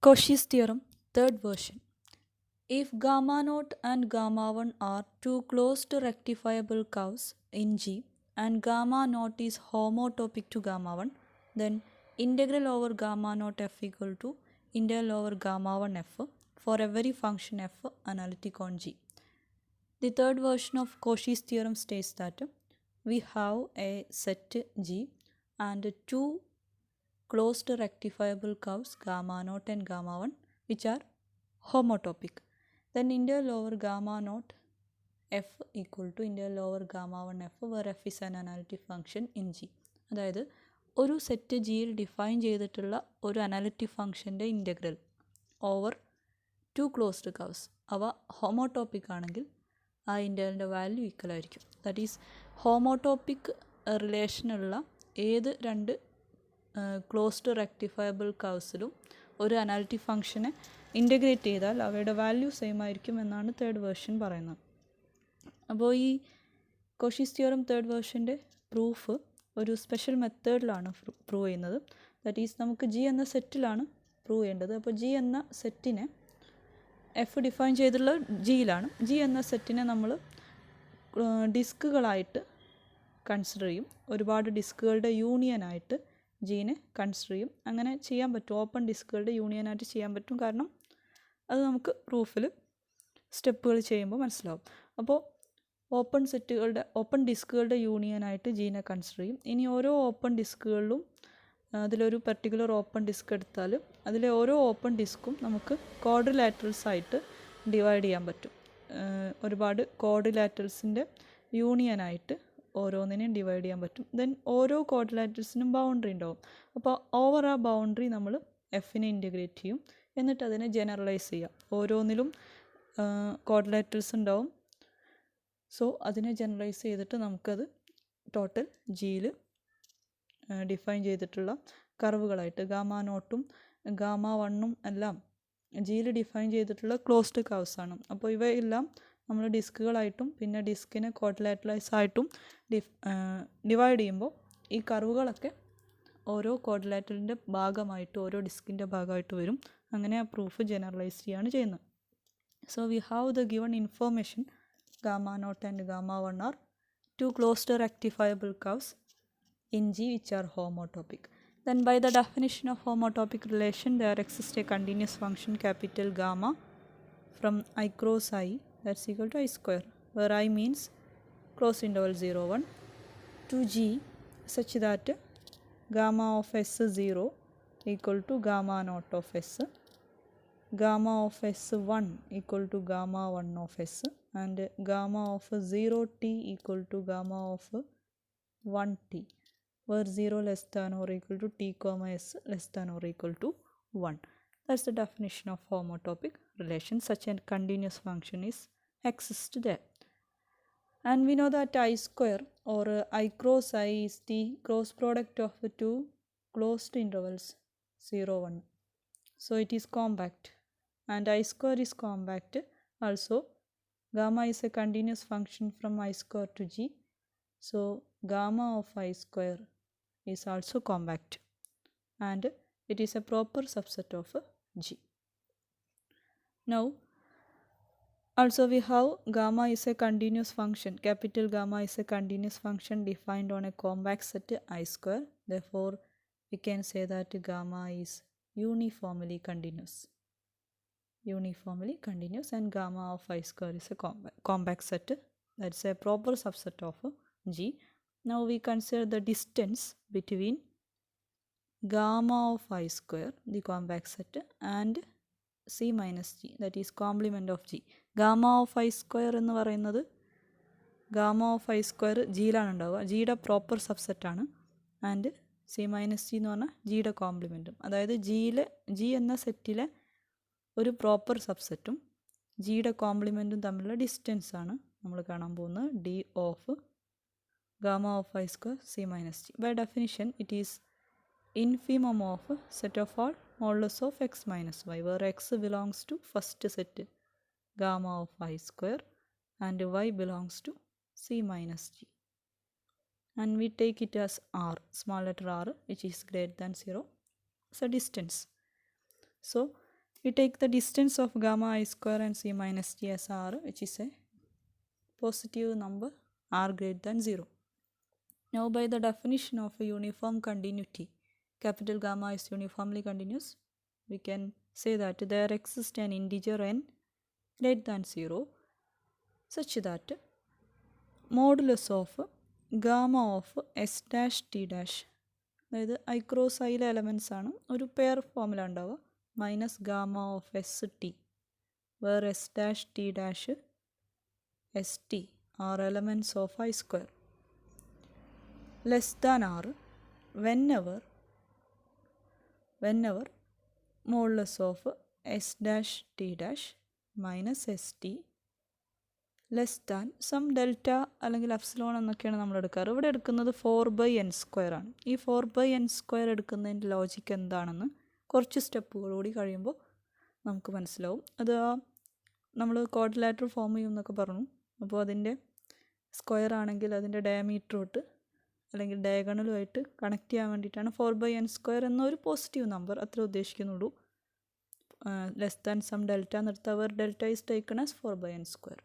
Cauchy's theorem, third version. If gamma naught and gamma 1 are two closed rectifiable curves in G and gamma naught is homotopic to gamma 1, then integral over gamma naught f equal to integral over gamma 1 f for every function f analytic on G. The third version of Cauchy's theorem states that we have a set G and two closed rectifiable curves gamma naught and gamma 1 which are homotopic. Then integral over gamma naught f equal to integral over gamma 1 f where f is an analytic function in G. അതായത് ഒരു set ജിയിൽ define ചെയ്തിട്ടുള്ള ഒരു analytic ഫംഗ്ഷൻ്റെ integral over two closed curves അവ homotopic ആണെങ്കിൽ ആ ഇൻ്റഗ്രലിൻ്റെ വാല്യൂ ഈക്വൽ ആയിരിക്കും. ദാറ്റ് ഈസ് ഹോമോട്ടോപ്പിക് റിലേഷനുള്ള ഏത് രണ്ട് ക്ലോസ്ഡ് റെക്ടിഫയബിൾ കർവ്സിലും ഒരു അനാലിറ്റിക് ഫംഗ്ഷനെ ഇൻ്റഗ്രേറ്റ് ചെയ്താൽ അവയുടെ വാല്യൂ സെയിം ആയിരിക്കും എന്നാണ് തേർഡ് വേർഷൻ പറയുന്നത്. അപ്പോൾ ഈ കോഷീസ് തിയറം തേർഡ് വേർഷൻ്റെ പ്രൂഫ് ഒരു സ്പെഷ്യൽ മെത്തേഡിലാണ് പ്രൂവ് ചെയ്യുന്നത്. ദാറ്റ് ഈസ് നമുക്ക് ജി എന്ന സെറ്റിലാണ് പ്രൂവ് ചെയ്യേണ്ടത്. അപ്പോൾ ജി എന്ന സെറ്റിനെ എഫ് ഡിഫൈൻ ചെയ്തിട്ടുള്ള ജിയിലാണ്. ജി എന്ന സെറ്റിനെ നമ്മൾ ഡിസ്കുകളായിട്ട് കൺസിഡർ ചെയ്യും. ഒരുപാട് ഡിസ്കുകളുടെ യൂണിയനായിട്ട് ജീനെ കൺസിഡർ ചെയ്യും. അങ്ങനെ ചെയ്യാൻ പറ്റും, ഓപ്പൺ ഡിസ്കുകളുടെ യൂണിയനായിട്ട് ചെയ്യാൻ പറ്റും. കാരണം അത് നമുക്ക് പ്രൂഫിൽ സ്റ്റെപ്പുകൾ ചെയ്യുമ്പോൾ മനസ്സിലാവും. അപ്പോൾ ഓപ്പൺ ഡിസ്കുകളുടെ യൂണിയനായിട്ട് ജീനെ കൺസിഡർ ചെയ്യും. ഇനി ഓരോ ഓപ്പൺ ഡിസ്കുകളിലും അതിലൊരു പർട്ടിക്കുലർ ഓപ്പൺ ഡിസ്ക് എടുത്താൽ അതിലെ ഓരോ ഓപ്പൺ ഡിസ്കും നമുക്ക് ക്വാഡ്രിലാറ്ററൽസ് ആയിട്ട് ഡിവൈഡ് ചെയ്യാൻ പറ്റും. ഒരുപാട് ക്വാഡ്രിലാറ്ററൽസിൻ്റെ യൂണിയനായിട്ട് ഓരോന്നിനെയും ഡിവൈഡ് ചെയ്യാൻ പറ്റും. ദെൻ ഓരോ ക്വാഡ്രിലാറ്ററൽസിനും ബൗണ്ടറി ഉണ്ടാവും. അപ്പോൾ ഓവർ ആ ബൗണ്ടറി നമ്മൾ എഫിനെ ഇൻറ്റഗ്രേറ്റ് ചെയ്യും. എന്നിട്ട് അതിനെ ജനറലൈസ് ചെയ്യാം. ഓരോന്നിലും ക്വാഡ്രിലാറ്ററൽസ് ഉണ്ടാവും. സോ അതിനെ ജനറലൈസ് ചെയ്തിട്ട് നമുക്കത് ടോട്ടൽ ജിയിൽ ഡിഫൈൻ ചെയ്തിട്ടുള്ള കർവുകളായിട്ട് ഗാമ നോട്ടും ഗാമ വണ്ണും എല്ലാം ജിയിൽ ഡിഫൈൻ ചെയ്തിട്ടുള്ള ക്ലോസ്ഡ് കർവ്സാണ്. അപ്പോൾ ഇവയെല്ലാം നമ്മൾ ഡിസ്കുകളായിട്ടും പിന്നെ ഡിസ്കിനെ ക്വാഡ്രിലാറ്ററലൈസ് ആയിട്ടും ഡിവൈഡ് ചെയ്യുമ്പോൾ ഈ കർവുകളൊക്കെ ഓരോ ക്വാഡ്രിലാറ്ററലിൻ്റെ ഭാഗമായിട്ട് ഓരോ ഡിസ്കിൻ്റെ ഭാഗമായിട്ട് വരും. അങ്ങനെ ആ പ്രൂഫ് ജനറലൈസ് ചെയ്യാണ് ചെയ്യുന്നത്. So we have the given information gamma naught and gamma one are two closed rectifiable curves in G which are homotopic. Then by the definition of homotopic relation there exists a continuous function capital gamma from I cross I that's equal to I square, where I means close interval 0 1 to G such that gamma of S 0 equal to gamma naught of S, gamma of S1 equal to gamma 1 of S, and gamma of 0t equal to gamma of 1t, where 0 less than or equal to t comma s less than or equal to 1. That's the definition of homotopic relation. Such a continuous function exists there. And we know that I square or I cross I is the cross product of the two closed intervals 0 1. So it is compact, and I square is compact. Also gamma is a continuous function from I square to G. So gamma of I square is also compact, and it is a proper subset of G. Now also we have gamma is a continuous function. Capital gamma is a continuous function defined on a compact set I square. Therefore we can say that gamma is uniformly continuous, and gamma of I square is a compact set. That's a proper subset of G. Now we consider the distance between gamma of I square, the compact set, and C minus G, that is complement of G. Gamma of I square എന്ന് പറയുന്നത് gamma of I square ജിയിലാണ് ഉണ്ടാവുക. ജിയുടെ proper subset ആണ്. And C minus G എന്ന് പറഞ്ഞാൽ ജിയുടെ കോംപ്ലിമെൻറ്റും. അതായത് G എന്ന സെറ്റിലെ ഒരു പ്രോപ്പർ സബ്സെറ്റും ജിയുടെ കോംപ്ലിമെൻറ്റും തമ്മിലുള്ള ഡിസ്റ്റൻസ് ആണ് നമ്മൾ കാണാൻ പോകുന്നത് D of gamma of I square C minus G. By definition it is infimum of set of all modulus of x minus y, where x belongs to first set gamma of I square and y belongs to C minus G. And we take it as r, small letter r, which is greater than 0 as a distance. So we take the distance of gamma I square and c minus t as r, which is a positive number r greater than 0. Now by the definition of a uniform continuity, capital gamma is uniformly continuous, we can say that there exists an integer n greater than 0 such that modulus of gamma of s dash t dash, അതായത് I cross ഐയിലെ elements ആണ്, ഒരു pair ഫോമിലാണ് ഉണ്ടാവുക, minus gamma of S T where S dash T dash S T are elements of I square less than R whenever modulus of s dash t dash minus S T less than some delta അല്ലെങ്കിൽ epsilon എന്നൊക്കെയാണ് നമ്മൾ എടുക്കാറ്. ഇവിടെ എടുക്കുന്നത് 4/n² ആണ്. ഈ 4/n² എടുക്കുന്നതിൻ്റെ logic എന്താണെന്ന് കുറച്ച് സ്റ്റെപ്പുകൾ കൂടി കഴിയുമ്പോൾ നമുക്ക് മനസ്സിലാവും. അത് നമ്മൾ ക്വാഡ്രിലാറ്ററൽ ഫോം ചെയ്യും എന്നൊക്കെ പറഞ്ഞു. അപ്പോൾ അതിൻ്റെ സ്ക്വയർ ആണെങ്കിൽ അതിൻ്റെ ഡയമീറ്റർ തൊട്ട് അല്ലെങ്കിൽ ഡയഗണലുമായിട്ട് കണക്ട് ചെയ്യാൻ വേണ്ടിയിട്ടാണ് 4/n² എന്നൊരു പോസിറ്റീവ് നമ്പർ അത്ര ഉദ്ദേശിക്കുന്നുള്ളൂ. ലെസ് ദാൻ സം ഡെൽറ്റ നിർത്താൻ അവർ delta is taken as 4/n².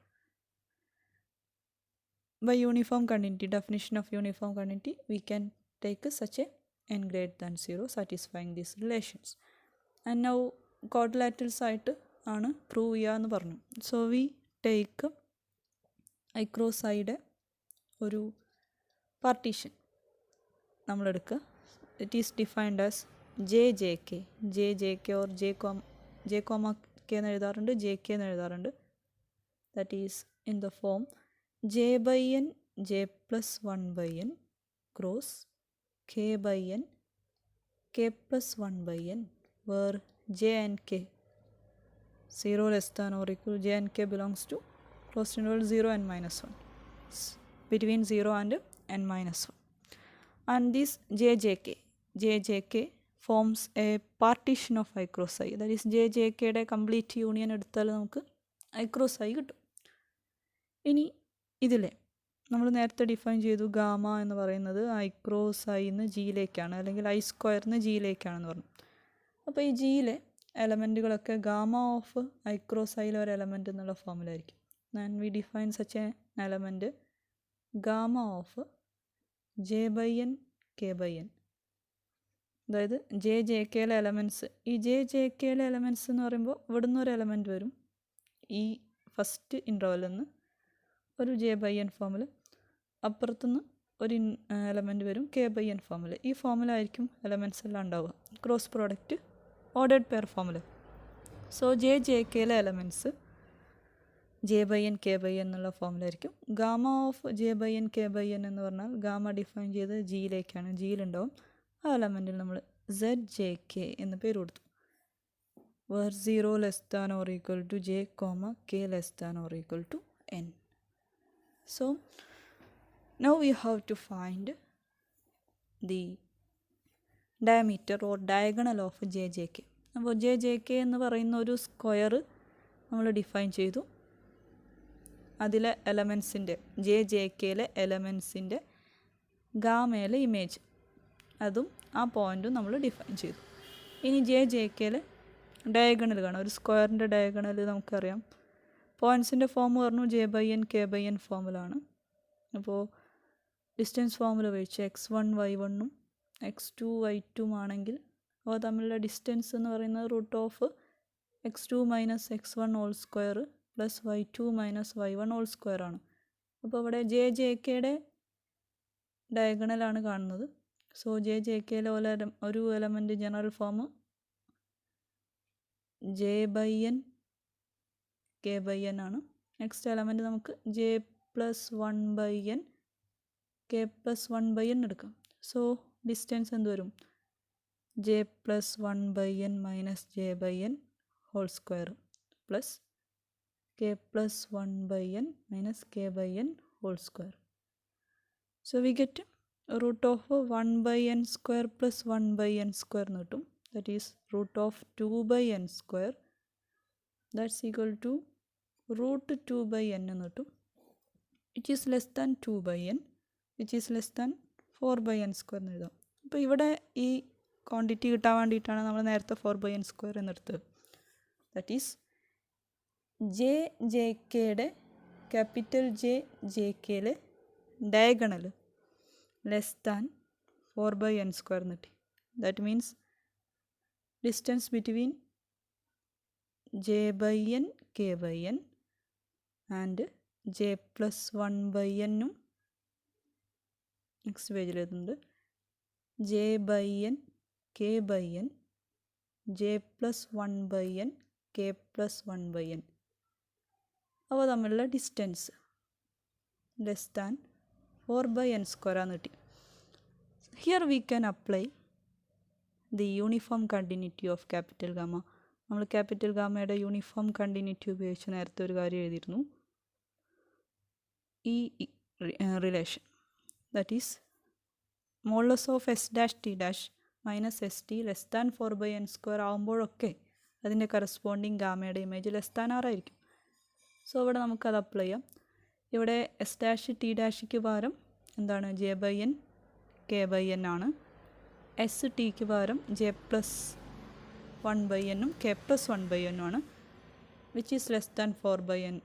By uniform continuity, definition of uniform continuity, we can take such a n greater than 0 satisfying these relations. And now quadrilaterals ആയിട്ട് ആണ് prove ചെയ്യുക എന്ന് പറഞ്ഞു. So we take I cross ഐയുടെ ഒരു partition നമ്മളെടുക്കുക. It is defined as J J K or J comma K എന്ന് എഴുതാറുണ്ട്, ജെ കെ എന്ന് എഴുതാറുണ്ട്. That is in the form j by n j plus 1 by n cross k by n k plus 1 by n where j and k 0 less than or equal j and k belongs to closed interval 0 and minus 1, between 0 and n minus 1. And this jjk forms a partition of I cross I. That is jjk യുടെ complete union എടുത്താൽ നമുക്ക് I cross I കിട്ടും. ഇനി ഇതിലെ നമ്മൾ നേരത്തെ define ചെയ്തു gamma എന്ന് പറയുന്നത് ഐ ക്രോസ് ഐന്ന് ജിയിലേക്കാണ്, അല്ലെങ്കിൽ ഐ സ്ക്വയറിന്ന് ജിയിലേക്കാണെന്ന് പറഞ്ഞു. അപ്പോൾ ഈ ജിയിലെ എലമെൻറ്റുകളൊക്കെ ഗാമ ഓഫ് ഐ ക്രോസ് ഐയിലെ ഒരു എലമെൻറ്റ് എന്നുള്ള ഫോമിലായിരിക്കും. And we define such a element gamma of J by N K by N. അതായത് ജെ കെയിലെ എലമെൻറ്റ്സ്, ഈ ജെ കെയിലെ എലമെൻറ്റ്സ് എന്ന് പറയുമ്പോൾ ഇവിടുന്ന് ഒരു എലമെൻറ്റ് വരും, ഈ ഫസ്റ്റ് ഇൻ്റർവെല്ലിൽ നിന്ന് ഒരു ജെ ബൈ എൻ ഫോമിൽ, അപ്പുറത്തുനിന്ന് ഒരു എലമെൻറ്റ് വരും കെ ബൈ എൻ ഫോമിൽ. ഈ ഫോമിലായിരിക്കും എലമെൻറ്റ്സ് എല്ലാം ഉണ്ടാവുക, ക്രോസ് പ്രോഡക്റ്റ് ഓർഡേഡ് പെയർ ഫോമിൽ. സോ ജെ കെയിലെ elements J by N K by N എന്നുള്ള ഫോമിലായിരിക്കും. Gamma of J by N K by N എന്ന് പറഞ്ഞാൽ ഗാമ ഡിഫൈൻ ചെയ്ത് ജിയിലേക്കാണ്, ജിയിലുണ്ടാവും. ആ എലമെൻറ്റിൽ നമ്മൾ ZJK എന്ന് പേര് കൊടുത്തു. Where 0 less than or equal to J comma K less than or equal to N. So now we have to find the diameter or diagonal of JJK. അപ്പോൾ JJK എന്ന് പറയുന്ന ഒരു സ്ക്വയർ നമ്മൾ ഡിഫൈൻ ചെയ്തു. അതിലെ എലമെൻസിൻ്റെ JJKയിലെ എലമെൻസിൻ്റെ ഗാമയിലെ ഇമേജ്, അതും ആ പോയിൻറ്റും നമ്മൾ ഡിഫൈൻ ചെയ്തു. ഇനി JJKയിലെ ഡയഗണൽ കാണാം. ഒരു സ്ക്വയറിൻ്റെ ഡയഗണൽ നമുക്കറിയാം. പോയിൻറ്റ്സിൻ്റെ ഫോം പറഞ്ഞു J by N K by N ഫോമിലാണ്. അപ്പോൾ ഡിസ്റ്റൻസ് ഫോമിൽ ഉപയോഗിച്ച് x1 y1ഉം x2 y2ഉം ആണെങ്കിൽ അവ തമ്മിലുള്ള ഡിസ്റ്റൻസ് എന്ന് പറയുന്നത് √(x2 - x1) whole square plus y2 - y1 whole square ആണ്. അപ്പോൾ ഇവിടെ JJKയുടെ ഡയഗണലാണ് കാണുന്നത്. സോ JJKയിലെ ഒരു element general form J by N K by N ആണ്. നെക്സ്റ്റ് എലമെൻറ്റ് നമുക്ക് J plus 1 by N K plus 1 by N എടുക്കാം. സോ ഡിസ്റ്റൻസ് എന്ത് വരും? J plus 1 by N minus J by N whole square plus K plus 1 by N minus K by N whole square. So we get √(1 by n square plus 1 by n square എന്ന് കിട്ടും. That is √(2 by n square that's equal to √2 by n എന്ന് കിട്ടും. It is less than 2 by n which is less than 4 by n square എന്ന് എഴുതാം. അപ്പോൾ ഇവിടെ ഈ quantity കിട്ടാൻ വേണ്ടിയിട്ടാണ് നമ്മൾ നേരത്തെ 4 by n square എന്നെടുത്തത്. ദാറ്റ് ഈസ് ജെ ജെ കെയുടെ ക്യാപിറ്റൽ ജെ ജെ കെയിലെ ഡയഗണൽ ലെസ് ദാൻ 4/n² എന്ന് കിട്ടി. That means distance between j/n k/n and j+1/n next പേജിൽ എഴുതുന്നുണ്ട് j/n k/n j+1/n k+1/n അവ തമ്മിലുള്ള ഡിസ്റ്റൻസ് ലെസ് ദാൻ 4/n² ആണെന്ന് കിട്ടി. Here we can apply the uniform continuity of capital gamma. നമ്മൾ capital ഗാമയുടെ യൂണിഫോം കണ്ടിന്യൂറ്റി ഉപയോഗിച്ച് നേരത്തെ ഒരു കാര്യം എഴുതിയിരുന്നു. ഈ relation that is modulus of S'(T' minus ST less than 4/n² ആകുമ്പോഴൊക്കെ അതിൻ്റെ കറസ്പോണ്ടിങ് ഗാമയുടെ ഇമേജ് ലെസ് ദാൻ R ആയിരിക്കും. സോ ഇവിടെ നമുക്കത് അപ്ലൈ ചെയ്യാം. ഇവിടെ S'(T')ക്ക് പകരം എന്താണ് j/n k/n ആണ്. STക്ക് പകരം j+1/n k+1/n ആണ്, which is less than 4/n².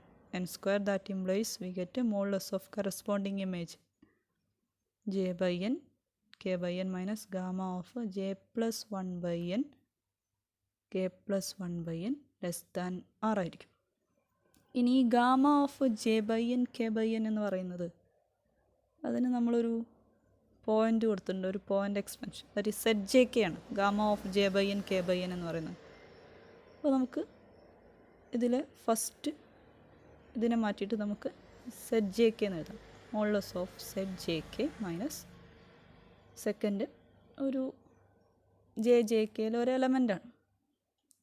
That implies we get a modulus of corresponding image j/n k/n minus gamma of j+1/n k+1/n less than R ആയിരിക്കും. ഇനി ഗാമ ഓഫ് j/n k/n എന്ന് പറയുന്നത് അതിന് നമ്മളൊരു point കൊടുത്തിട്ടുണ്ട്, ഒരു point expansion that is ZJK ആണ് gamma of j/n k/n എന്ന് പറയുന്നത്. അപ്പോൾ നമുക്ക് ഇതിൽ ഫസ്റ്റ് ഇതിനെ മാറ്റിയിട്ട് നമുക്ക് ZJK എന്ന് എഴുതാം. Modulus of ZJK minus second ഒരു JJKയിലെ ഒരു എലമെൻ്റാണ്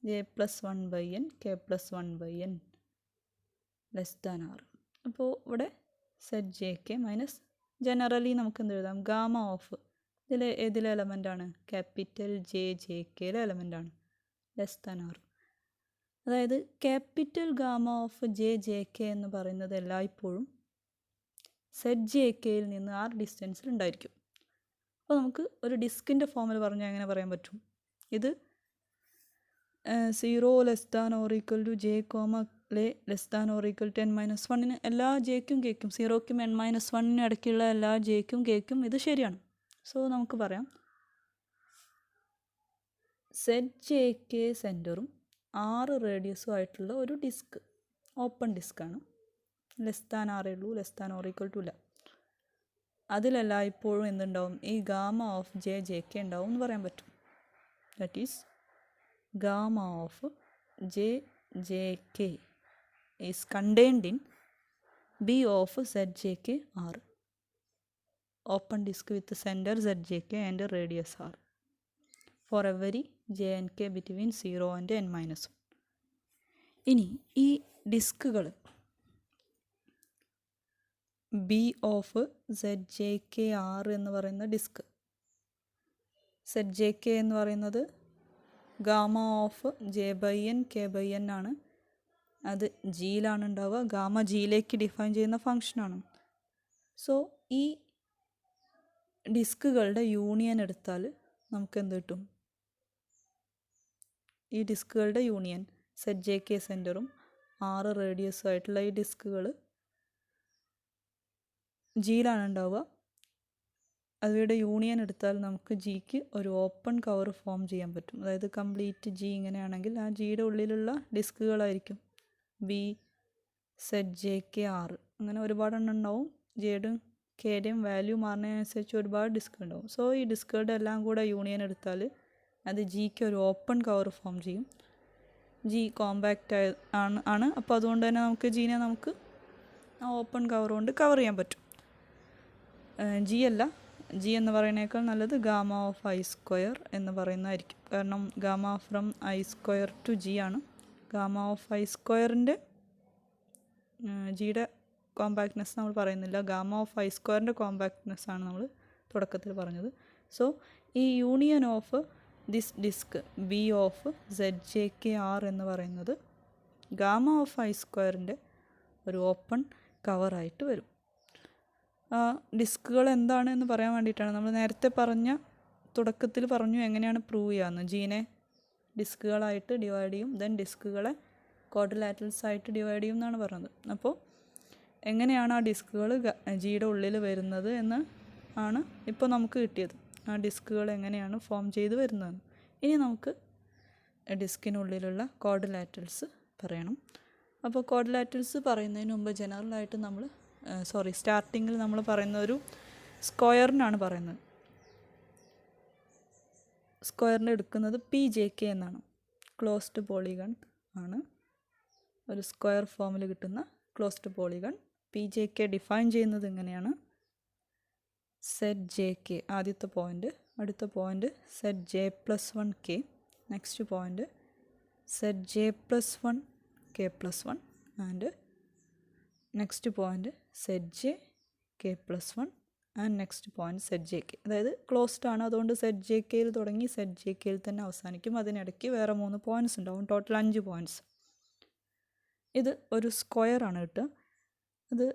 j+1/n k+1/n less than R. അപ്പോൾ ഇവിടെ ZJK മൈനസ് ജനറലി നമുക്ക് എന്ത് എഴുതാം ഗാമ ഓഫ് ഏതിലെ എലമെൻ്റാണ് ക്യാപിറ്റൽ JJKയിലെ എലമെൻ്റാണ് ലെസ് ദാൻ R. അതായത് ക്യാപിറ്റൽ ഗാമ ഓഫ് JJK എന്ന് പറയുന്നത് എല്ലായ്പ്പോഴും ZJKയിൽ നിന്ന് R ഡിസ്റ്റൻസിൽ ഉണ്ടായിരിക്കും. അപ്പോൾ നമുക്ക് ഒരു ഡിസ്കിൻ്റെ ഫോമിൽ പറഞ്ഞാൽ എങ്ങനെ പറയാൻ പറ്റും? ഇത് 0 less than or equal to j less than or equal to n-1 എല്ലാ jക്കും kക്കും 0ക്കും n-1 ഇടയ്ക്കുള്ള എല്ലാ jക്കും kക്കും ഇത് ശരിയാണ്. സോ നമുക്ക് പറയാം ZJK സെൻറ്ററും 6 റേഡിയസും ആയിട്ടുള്ള ഒരു ഡിസ്ക് ഓപ്പൺ ഡിസ്ക്കാണ്. ലെസ് ദാൻ ആറേ ഉള്ളൂ, less than or equal to ഇല്ല. അതിലെല്ലായ്പ്പോഴും എന്തുണ്ടാവും ഈ ഗാമ ഓഫ് JJK ഉണ്ടാവും എന്ന് പറയാൻ പറ്റും. That is gamma of JJK is contained in B of ZJK R. Open disk with center ZJK and radius R for every j and k between 0 and n-1. ഇനി ഈ ഡിസ്കുകൾ B of ZJK R എന്ന് പറയുന്ന disk, ZJK എന്ന് പറയുന്നത് gamma of j/n k/n ആണ്. അത് ജിയിലാണ് ഉണ്ടാവുക. Gamma ജിയിലേക്ക് ഡിഫൈൻ ചെയ്യുന്ന ഫങ്ഷനാണ്. സോ ഈ ഡിസ്കുകളുടെ യൂണിയൻ എടുത്താൽ നമുക്ക് എന്ത് കിട്ടും? ഈ ഡിസ്കുകളുടെ യൂണിയൻ ZJK സെൻറ്ററും 6 റേഡിയസും ആയിട്ടുള്ള ഈ ഡിസ്കുകൾ ജിയിലാണ് ഉണ്ടാവുക. അവയുടെ യൂണിയൻ എടുത്താൽ നമുക്ക് ജിക്ക് ഒരു ഓപ്പൺ കവർ ഫോം ചെയ്യാൻ പറ്റും. അതായത് കംപ്ലീറ്റ് ജി ഇങ്ങനെയാണെങ്കിൽ ആ ജിയുടെ ഉള്ളിലുള്ള ഡിസ്കുകളായിരിക്കും B ZJK R. അങ്ങനെ ഒരുപാടെണ്ണം ഉണ്ടാവും. ജെയുടെയും കെയുടെയും വാല്യൂ മാറുന്നതിനനുസരിച്ച് ഒരുപാട് ഡിസ്ക് ഉണ്ടാവും. സോ ഈ ഡിസ്കുകളുടെ എല്ലാം കൂടെ യൂണിയൻ എടുത്താൽ അത് ജിക്ക് ഒരു ഓപ്പൺ കവർ ഫോം ചെയ്യും. ജി കോമ്പാക്റ്റ് ആണ്. അപ്പോൾ അതുകൊണ്ട് തന്നെ നമുക്ക് ജീനെ നമുക്ക് ആ ഓപ്പൺ കവർ കൊണ്ട് കവർ ചെയ്യാൻ പറ്റും. ജി അല്ല, ജി എന്ന് പറയുന്നതിനേക്കാൾ നല്ലത് ഗാമ ഓഫ് I² എന്ന് പറയുന്നതായിരിക്കും. കാരണം gamma from I² to G ആണ്. ഗാമ ഓഫ് I²ൻ്റെ ജിയുടെ കോമ്പാക്ട്നെസ് നമ്മൾ പറയുന്നില്ല. ഗാമ ഓഫ് I² കോമ്പാക്ട്നെസ് ആണ് നമ്മൾ തുടക്കത്തിൽ പറഞ്ഞത്. സോ ഈ union of this disc B of ZJK R എന്ന് പറയുന്നത് ഗാമ ഓഫ് I² ഒരു ഓപ്പൺ കവറായിട്ട് വരും. ഡിസ്കുകൾ എന്താണ് എന്ന് പറയാൻ വേണ്ടിയിട്ടാണ് നമ്മൾ നേരത്തെ തുടക്കത്തിൽ പറഞ്ഞു എങ്ങനെയാണ് പ്രൂവ് ചെയ്യാമെന്ന്. ജീനെ ഡിസ്കുകളായിട്ട് ഡിവൈഡ് ചെയ്യും. ദെൻ ഡിസ്കുകളെ ക്വാഡ്രിലാറ്ററൽസ് ആയിട്ട് ഡിവൈഡ് ചെയ്യും എന്നാണ് പറഞ്ഞത്. അപ്പോൾ എങ്ങനെയാണ് ആ ഡിസ്കുകൾ ജിയുടെ ഉള്ളിൽ വരുന്നത് എന്ന് ആണ് ഇപ്പോൾ നമുക്ക് കിട്ടിയത്. ആ ഡിസ്കുകൾ എങ്ങനെയാണ് ഫോം ചെയ്ത് വരുന്നതെന്ന്. ഇനി നമുക്ക് ഡിസ്കിനുള്ളിലുള്ള ക്വാഡ്രിലാറ്ററൽസ് പറയണം. അപ്പോൾ ക്വാഡ്രിലാറ്ററൽസ് പറയുന്നതിന് മുമ്പ് ജനറലായിട്ട് നമ്മൾ സ്റ്റാർട്ടിങ്ങിൽ നമ്മൾ പറയുന്ന ഒരു സ്ക്വയറിനാണ് പറയുന്നത്. സ്ക്വയറിന് എടുക്കുന്നത് PJK എന്നാണ്. ക്ലോസ്ഡ് പോളിഗൺ ആണ്. ഒരു സ്ക്വയർ ഫോമിൽ കിട്ടുന്ന ക്ലോസ്ഡ് പോളിഗൺ. PJK ഡിഫൈൻ ചെയ്യുന്നത് ഇങ്ങനെയാണ്. ZJK ആദ്യത്തെ പോയിൻ്റ്, അടുത്ത point ZJ+1K, next point ZJ+1K+1 and next point ZJK+1 and next point ZJK. അതായത് ക്ലോസ്ഡ് ആണ്, അതുകൊണ്ട് ZJKയിൽ തുടങ്ങി ZJKയിൽ തന്നെ അവസാനിക്കും. അതിനിടയ്ക്ക് വേറെ 3 പോയിൻറ്റ്സ് ഉണ്ടാവും. Total 5 points. ഇത് ഒരു സ്ക്വയർ ആണ് കിട്ടുക. അത്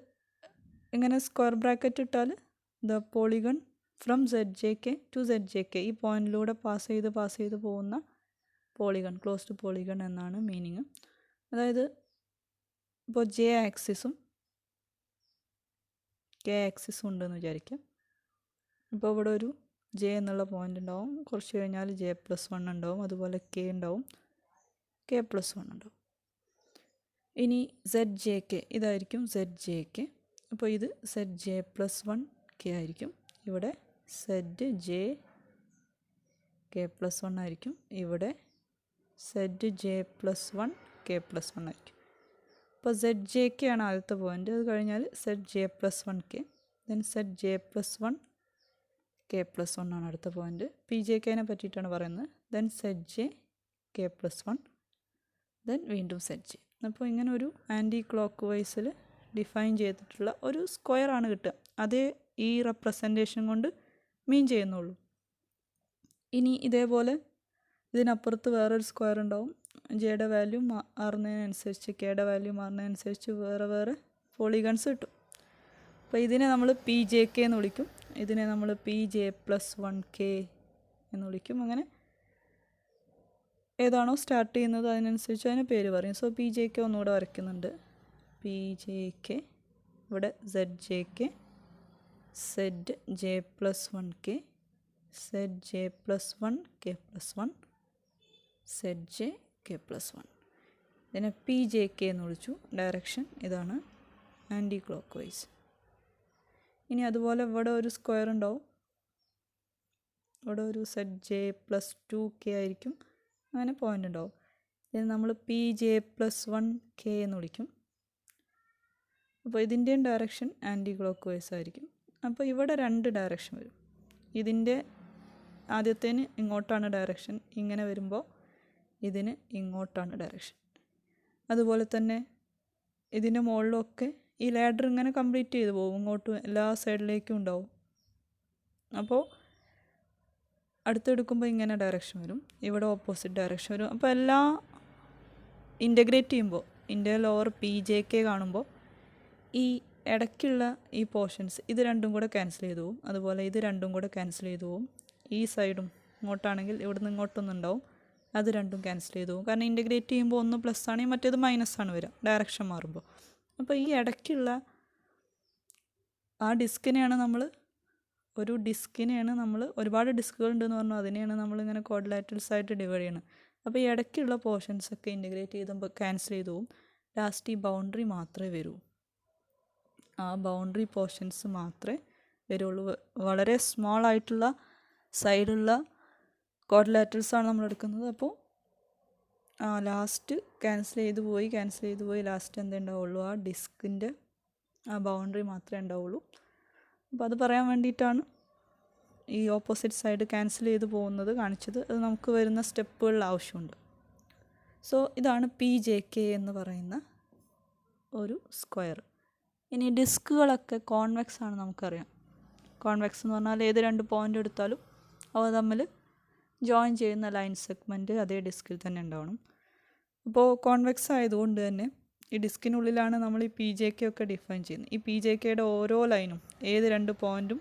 ഇങ്ങനെ സ്ക്വയർ ബ്രാക്കറ്റ് ഇട്ടാൽ the polygon from ZJK to ZJK, ഈ പോയിൻറ്റിലൂടെ പാസ് ചെയ്ത് പോകുന്ന പോളിഗൺ, ക്ലോസ്ഡ് പോളിഗൺ എന്നാണ് മീനിങ്. അതായത് ഇപ്പോൾ J ആക്സിസും K ആക്സിസും ഉണ്ടെന്ന് വിചാരിക്കാം. ഇപ്പോൾ ഇവിടെ ഒരു J എന്നുള്ള പോയിൻ്റ് ഉണ്ടാവും, കുറച്ച് കഴിഞ്ഞാൽ J+1 ഉണ്ടാവും, അതുപോലെ K ഉണ്ടാവും, K+1 ഉണ്ടാവും. ഇനി ZJK ഇതായിരിക്കും ZJK. അപ്പോൾ ഇത് ZJ+1K ആയിരിക്കും. ഇവിടെ ZJK+1 ആയിരിക്കും. ഇവിടെ ZJ+1K+1 ആയിരിക്കും. അപ്പോൾ ZJK ആണ് ആദ്യത്തെ പോയിൻ്റ്. അത് കഴിഞ്ഞാൽ ZJ+1K, ദെൻ ZJ+1K+1 ആണ് അടുത്ത പോയിൻ്റ്. PJKനെ പറ്റിയിട്ടാണ് പറയുന്നത്. ദെൻ ZJK+1, ദെൻ വീണ്ടും ZJ. അപ്പോൾ ഇങ്ങനെ ഒരു ആൻറ്റി ക്ലോക്ക് വൈസിൽ ഡിഫൈൻ ചെയ്തിട്ടുള്ള ഒരു സ്ക്വയർ ആണ് കിട്ടുക. അതേ ഈ റെപ്രസെൻറ്റേഷൻ കൊണ്ട് മീൻ ചെയ്യുന്നുള്ളൂ. ഇനി ഇതേപോലെ ഇതിനപ്പുറത്ത് വേറൊരു സ്ക്വയർ ഉണ്ടാവും. ജെയുടെ വാല്യൂ മാറുന്നതിനനുസരിച്ച്, കെയുടെ വാല്യൂ മാറുന്നതിനനുസരിച്ച് വേറെ പോളിഗൺസ് കിട്ടും. അപ്പോൾ ഇതിനെ നമ്മൾ PJK എന്ന് വിളിക്കും, ഇതിനെ നമ്മൾ PJ+1K എന്ന് വിളിക്കും. അങ്ങനെ ഏതാണോ സ്റ്റാർട്ട് ചെയ്യുന്നത് അതിനനുസരിച്ച് അതിന് പേര് പറയും. സോ PJK ഒന്നുകൂടെ വരയ്ക്കുന്നുണ്ട്. PJK, ഇവിടെ ZJK, ZJ+1K, ZJ+1K+1, ZJK+1. ഇതിനെ PJK എന്ന് വിളിച്ചു. ഡയറക്ഷൻ ഇതാണ്, ആൻറ്റി ക്ലോക്ക് വൈസ്. ഇനി അതുപോലെ ഇവിടെ ഒരു സ്ക്വയർ ഉണ്ടാവും. ഇവിടെ ഒരു ZJ+2K ആയിരിക്കും. അങ്ങനെ പോയിൻ്റ് ഉണ്ടാവും. ഇതിന് നമ്മൾ PJ+1K എന്ന് വിളിക്കും. അപ്പോൾ ഇതിൻ്റെയും ഡയറക്ഷൻ ആൻറ്റി ക്ലോക്ക് വൈസ് ആയിരിക്കും. അപ്പോൾ ഇവിടെ 2 ഡയറക്ഷൻ വരും. ഇതിൻ്റെ ആദ്യത്തേന് ഇങ്ങോട്ടാണ് ഡയറക്ഷൻ, ഇങ്ങനെ വരുമ്പോൾ ഇതിന് ഇങ്ങോട്ടാണ് ഡയറക്ഷൻ. അതുപോലെ തന്നെ ഇതിൻ്റെ മുകളിലൊക്കെ ഈ ലാഡർ ഇങ്ങനെ കംപ്ലീറ്റ് ചെയ്ത് പോകും, ഇങ്ങോട്ടും എല്ലാ സൈഡിലേക്കും ഉണ്ടാവും. അപ്പോൾ അടുത്തെടുക്കുമ്പോൾ ഇങ്ങനെ ഡയറക്ഷൻ വരും, ഇവിടെ ഓപ്പോസിറ്റ് ഡയറക്ഷൻ വരും. അപ്പോൾ എല്ലാം ഇൻ്റഗ്രേറ്റ് ചെയ്യുമ്പോൾ ഇതിൻ്റെ ലോവർ PJK കാണുമ്പോൾ ഈ ഇടയ്ക്കുള്ള ഈ പോർഷൻസ് ഇത് രണ്ടും കൂടെ ക്യാൻസൽ ചെയ്തു പോകും. അതുപോലെ ഇത് രണ്ടും കൂടെ ക്യാൻസൽ ചെയ്തു പോകും. ഈ സൈഡും ഇങ്ങോട്ടാണെങ്കിൽ ഇവിടുന്ന് ഇങ്ങോട്ടൊന്നുണ്ടാവും, അത് രണ്ടും ക്യാൻസൽ ചെയ്തു പോകും. കാരണം ഇൻ്റഗ്രേറ്റ് ചെയ്യുമ്പോൾ ഒന്ന് പ്ലസ് ആണെങ്കിൽ മറ്റേത് മൈനസ് ആണ് വരിക ഡയറക്ഷൻ മാറുമ്പോൾ. അപ്പോൾ ഈ ഇടയ്ക്കുള്ള ആ ഡിസ്കിനെയാണ് നമ്മൾ ഒരുപാട് ഡിസ്കുകൾ ഉണ്ടെന്ന് പറഞ്ഞു, അതിനെയാണ് നമ്മളിങ്ങനെ ക്വാഡ്രിലാറ്ററൽസ് ആയിട്ട് ഡിവൈഡ് ചെയ്യണം. അപ്പോൾ ഈ ഇടയ്ക്കുള്ള പോർഷൻസൊക്കെ ഇൻ്റഗ്രേറ്റ് ചെയ്തുമ്പോൾ ക്യാൻസൽ ചെയ്തു പോകും. ലാസ്റ്റ് ഈ ബൗണ്ടറി മാത്രമേ വരൂ. ആ ബൗണ്ടറി പോർഷൻസ് മാത്രമേ വരുള്ളൂ. വളരെ സ്മോൾ ആയിട്ടുള്ള സൈഡുള്ള ക്വാഡ്രിലാറ്ററൽസാണ് നമ്മൾ എടുക്കുന്നത്. അപ്പോൾ ലാസ്റ്റ് ക്യാൻസൽ ചെയ്ത് പോയി ലാസ്റ്റ് എന്തേ ഉണ്ടാവുള്ളൂ, ആ ഡിസ്കിൻ്റെ ആ ബൗണ്ടറി മാത്രമേ ഉണ്ടാവുള്ളൂ. അപ്പോൾ അത് പറയാൻ വേണ്ടിയിട്ടാണ് ഈ ഓപ്പോസിറ്റ് സൈഡ് ക്യാൻസൽ ചെയ്ത് പോകുന്നത് കാണിച്ചത്. അത് നമുക്ക് വരുന്ന സ്റ്റെപ്പുകളിൽ ആവശ്യമുണ്ട്. സോ ഇതാണ് PJK എന്ന് പറയുന്ന ഒരു സ്ക്വയർ. ഇനി ഡിസ്കുകളൊക്കെ കോൺവെക്സ് ആണ് നമുക്കറിയാം. കോൺവെക്സ് എന്ന് പറഞ്ഞാൽ ഏത് 2 പോയിൻ്റ് എടുത്താലും അവ തമ്മിൽ ജോയിൻ ചെയ്യുന്ന ലൈൻ സെഗ്മെൻറ്റ് അതേ ഡിസ്കിൽ തന്നെ ഉണ്ടാവണം. അപ്പോൾ കോൺവെക്സ് ആയതുകൊണ്ട് തന്നെ ഈ ഡിസ്കിനുള്ളിലാണ് നമ്മൾ ഈ PJK ഒക്കെ ഡിഫൈൻ ചെയ്യുന്നത്. ഈ PJKയുടെ ഓരോ ലൈനും ഏത് 2 പോയിൻറ്റും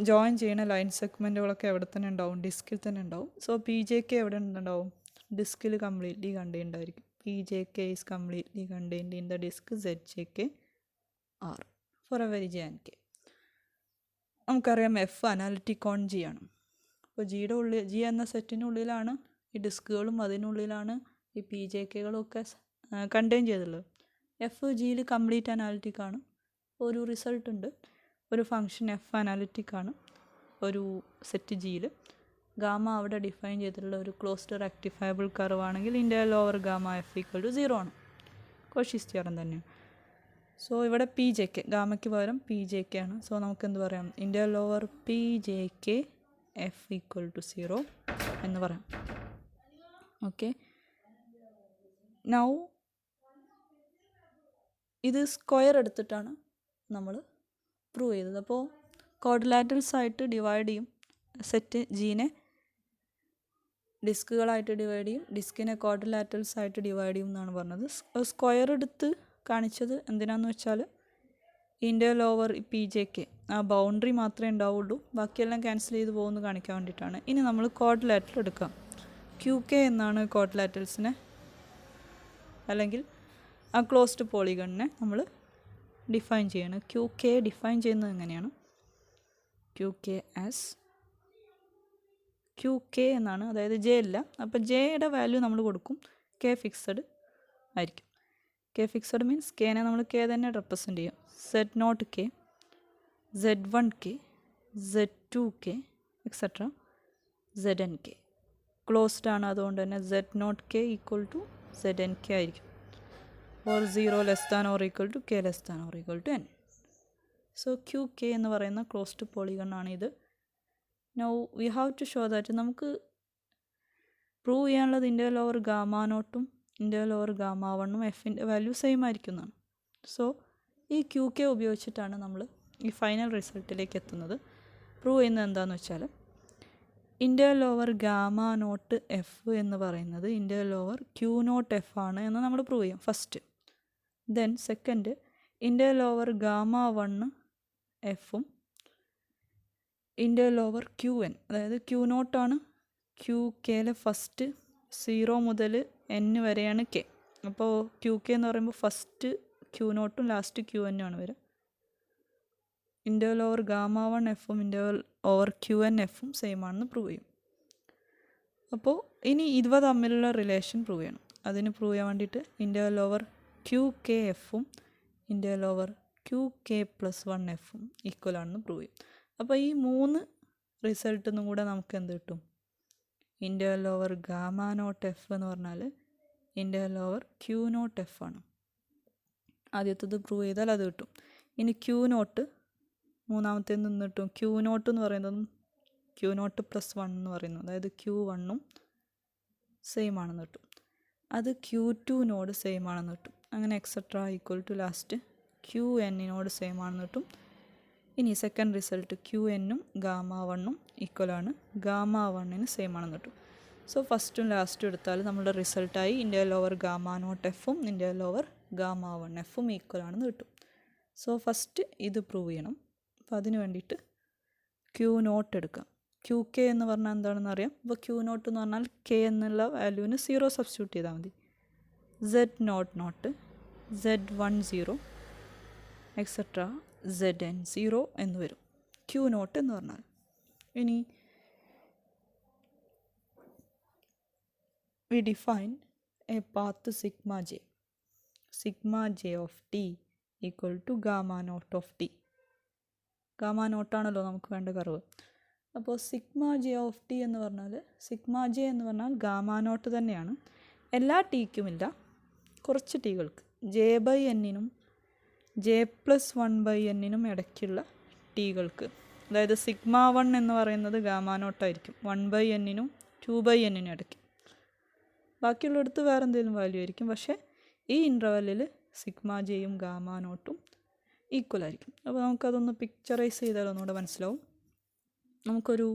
ജോയിൻ ചെയ്യുന്ന ലൈൻ സെഗ്മെൻറ്റുകളൊക്കെ എവിടെ തന്നെ ഉണ്ടാവും, ഡിസ്കിൽ തന്നെ ഉണ്ടാവും. സോ പി ജെ കെ എവിടെ ഉണ്ടാവും, ഡിസ്കിൽ കംപ്ലീറ്റ്ലി കണ്ടെയ്ൻഡ് ആയിരിക്കും. P J K is completely contained in the disc Z J K R for every J and K. നമുക്കറിയാം എഫ് അനാലിറ്റിക് ഓൺ ജി ആണ്. അപ്പോൾ ജിയുടെ ഉള്ളിൽ, ജി എന്ന സെറ്റിനുള്ളിലാണ് ഈ ഡിസ്കുകളും അതിനുള്ളിലാണ് ഈ പി ജെ കെകളും ഒക്കെ കണ്ടെയ്ൻ ചെയ്തുള്ളത്. എഫ് ജിയിൽ കംപ്ലീറ്റ് അനാലിറ്റിക് ആണ്. ഒരു റിസൾട്ട് ഉണ്ട്, ഒരു ഫംഗ്ഷൻ എഫ് അനാലിറ്റിക് ആണ് ഒരു സെറ്റ് ജിയിൽ. ഗാമ അവിടെ ഡിഫൈൻ ചെയ്തിട്ടുള്ള ഒരു ക്ലോസ്ഡ് റെക്ടിഫയബിൾ കർവ് ആണെങ്കിൽ integral over gamma F equal to 0 ആണ്. കോഷീസ് തിയറം തന്നെയാണ്. സോ ഇവിടെ പി ജെ കെ, ഗാമയ്ക്ക് പകരം പി ജെ കെ ആണ്. സോ നമുക്ക് എന്ത് പറയാം, integral over P J K F equal to 0 എന്ന് പറയാം. ഓക്കെ, നൗ ഇത് സ്ക്വയർ എടുത്തിട്ടാണ് നമ്മൾ പ്രൂവ് ചെയ്തത്. അപ്പോൾ ക്വാഡ്രിലാറ്ററൽസ് ആയിട്ട് ഡിവൈഡ് ചെയ്യും, സെറ്റ് ജീനെ ഡിസ്കുകളായിട്ട് ഡിവൈഡ് ചെയ്യും, ഡിസ്കിനെ ക്വാഡ്രിലാറ്ററൽസ് ആയിട്ട് ഡിവൈഡ് ചെയ്യും എന്നാണ് പറഞ്ഞത്. സ്ക്വയർ എടുത്ത് കാണിച്ചത് എന്തിനാന്ന് വെച്ചാൽ integral over P J K ആ ബൗണ്ടറി മാത്രമേ ഉണ്ടാവുള്ളൂ, ബാക്കിയെല്ലാം ക്യാൻസൽ ചെയ്ത് പോകുമെന്ന് കാണിക്കാൻ വേണ്ടിയിട്ടാണ്. ഇനി നമ്മൾ ക്വാഡ്രിലാറ്ററൽ എടുക്കാം. ക്യൂ കെ എന്നാണ് ക്വാഡ്രിലാറ്ററൽസിനെ അല്ലെങ്കിൽ ആ ക്ലോസ്ഡ് പോളിഗണിനെ നമ്മൾ ഡിഫൈൻ ചെയ്യണം. ക്യൂ കെ ഡിഫൈൻ ചെയ്യുന്നത് എങ്ങനെയാണ്, Q K as Q K എന്നാണ്, അതായത് ജെ അല്ല. അപ്പോൾ ജെയുടെ വാല്യൂ നമ്മൾ കൊടുക്കും, കെ ഫിക്സഡ് ആയിരിക്കും. കെ ഫിക്സഡ് മീൻസ് കെനെ നമ്മൾ കെ തന്നെ റെപ്രസെൻ്റ് ചെയ്യും. Z naught K, Z one K, Z two K etcetera Z N K. Closed ആണ്, അതുകൊണ്ട് തന്നെ Z naught K equal to Z N K ആയിരിക്കും. Or 0 less than or equal to K less than or equal to N. So Q K എന്ന് പറയുന്ന closed polygon ആണ് ഇത്. Now we have to show that നമുക്ക് prove ചെയ്യാനുള്ളത് integral over gamma നോട്ടും integral over gamma വണ്ണും എഫിൻ്റെ value same ആയിരിക്കുന്നതാണ്. സോ ഈ ക്യൂ കെ ഉപയോഗിച്ചിട്ടാണ് നമ്മൾ ഈ ഫൈനൽ റിസൾട്ടിലേക്ക് എത്തുന്നത്. പ്രൂവ് ചെയ്യുന്നത് എന്താണെന്ന് വെച്ചാൽ integral over gamma not F എന്ന് പറയുന്നത് integral over Q not F ആണ് എന്ന് നമ്മൾ പ്രൂവ് ചെയ്യും first. Then second integral over gamma one എഫും ഇൻ്റഗ്രൽ ഓവർ ക്യൂ എൻ, അതായത് ക്യൂ നോട്ടാണ് ക്യൂ കെയിലെ ഫസ്റ്റ് 0 മുതൽ എൻ വരെയാണ് കെ. അപ്പോൾ ക്യൂ കെ എന്ന് പറയുമ്പോൾ ഫസ്റ്റ് ക്യൂ നോട്ടും ലാസ്റ്റ് ക്യൂ എന്നും ആണ് വരിക. ഇൻ്റഗ്രൽ ഓവർ ഗാമ വൺ എഫും ഇൻ്റഗ്രൽ ഓവർ ക്യൂ എൻ എഫും സെയിം ആണെന്ന് പ്രൂവ് ചെയ്യും. അപ്പോൾ ഇനി ഇവ തമ്മിലുള്ള റിലേഷൻ പ്രൂവ് ചെയ്യണം. അതിന് പ്രൂവ് ചെയ്യാൻ വേണ്ടിയിട്ട് ഇൻ്റഗ്രൽ ഓവർ ക്യൂ കെ എഫും integral over Q K plus one എഫും ഈക്വൽ ആണെന്ന് പ്രൂവ് ചെയ്യും. അപ്പോൾ ഈ 3 റിസൾട്ടിൽ നിന്നും കൂടെ നമുക്ക് എന്ത് കിട്ടും, integral over gamma not F എന്ന് പറഞ്ഞാൽ integral over Q not F ആണ്. ആദ്യത്തത് പ്രൂവ് ചെയ്താൽ അത് കിട്ടും. ഇനി ക്യൂ നോട്ട് മൂന്നാമത്തെ നിന്ന് കിട്ടും. ക്യൂ നോട്ട് എന്ന് പറയുന്നതും ക്യൂ നോട്ട് പ്ലസ് 1 എന്ന് പറയുന്നു, അതായത് ക്യൂ വണ്ണും സെയിം ആണെന്ന് കിട്ടും. അത് ക്യൂ ടു നോട് സെയിം ആണെന്ന് കിട്ടും. അങ്ങനെ etcetera equal to last Q എന്നിനോട് സെയിം ആണെന്ന് കിട്ടും. ഇനി സെക്കൻഡ് റിസൾട്ട് ക്യൂ എന്നും ഗാമ വണ്ണും ഈക്വലാണ്, ഗാമ വണ്ണിന് സെയിം ആണെന്ന് കിട്ടും. സോ ഫസ്റ്റും ലാസ്റ്റും എടുത്താൽ നമ്മുടെ റിസൾട്ടായി ഇൻ്റഗ്രൽ ഓവർ ഗാമ നോട്ട് എഫും ഇൻ്റഗ്രൽ ഓവർ ഗാമ വൺ എഫും ഈക്വൽ ആണെന്ന് കിട്ടും. സോ ഫസ്റ്റ് ഇത് പ്രൂവ് ചെയ്യണം. അപ്പോൾ അതിന് വേണ്ടിയിട്ട് ക്യൂ നോട്ട് എടുക്കാം. ക്യൂ കെ എന്ന് പറഞ്ഞാൽ എന്താണെന്ന് അറിയാം. അപ്പോൾ ക്യൂ നോട്ട് എന്ന് പറഞ്ഞാൽ കെ എന്നുള്ള വാല്യൂവിന് 0 സബ്സ്റ്റിറ്റ്യൂട്ട് ചെയ്താൽ മതി. Z nought nought Z 1 0 etcetera Z N 0 എന്ന് വരും ക്യൂ നോട്ട് എന്ന് പറഞ്ഞാൽ. ഇനി we define a path sigma j of t equal to gamma naught of t. Gamma നോട്ടാണല്ലോ നമുക്ക് വേണ്ട കർവ്. അപ്പോൾ സിഗ്മ ജെ ഓഫ് ടി എന്ന് പറഞ്ഞാൽ സിഗ്മ ജെ എന്ന് പറഞ്ഞാൽ ഗാമ നോട്ട് തന്നെയാണ്. എല്ലാ ടീക്കുമില്ല, കുറച്ച് ടീകൾക്ക് ജെ ബൈ എന്നിനും ജെ പ്ലസ് 1/n ഇടയ്ക്കുള്ള ടീകൾക്ക്, അതായത് സിഗ്മ 1 എന്ന് പറയുന്നത് ഗാമ നോട്ടായിരിക്കും 1/n 2/n ഇടയ്ക്ക്. ബാക്കിയുള്ളിടത്ത് വേറെ എന്തെങ്കിലും വാല്യൂ ആയിരിക്കും. പക്ഷേ ഈ ഇൻ്റർവെല്ലിൽ സിഗ്മ ജെയും ഗാമ നോട്ടും ഈക്വൽ ആയിരിക്കും. അപ്പോൾ നമുക്കതൊന്ന് പിക്ചറൈസ് ചെയ്താൽ ഒന്നുകൂടെ മനസ്സിലാവും. നമുക്കൊരു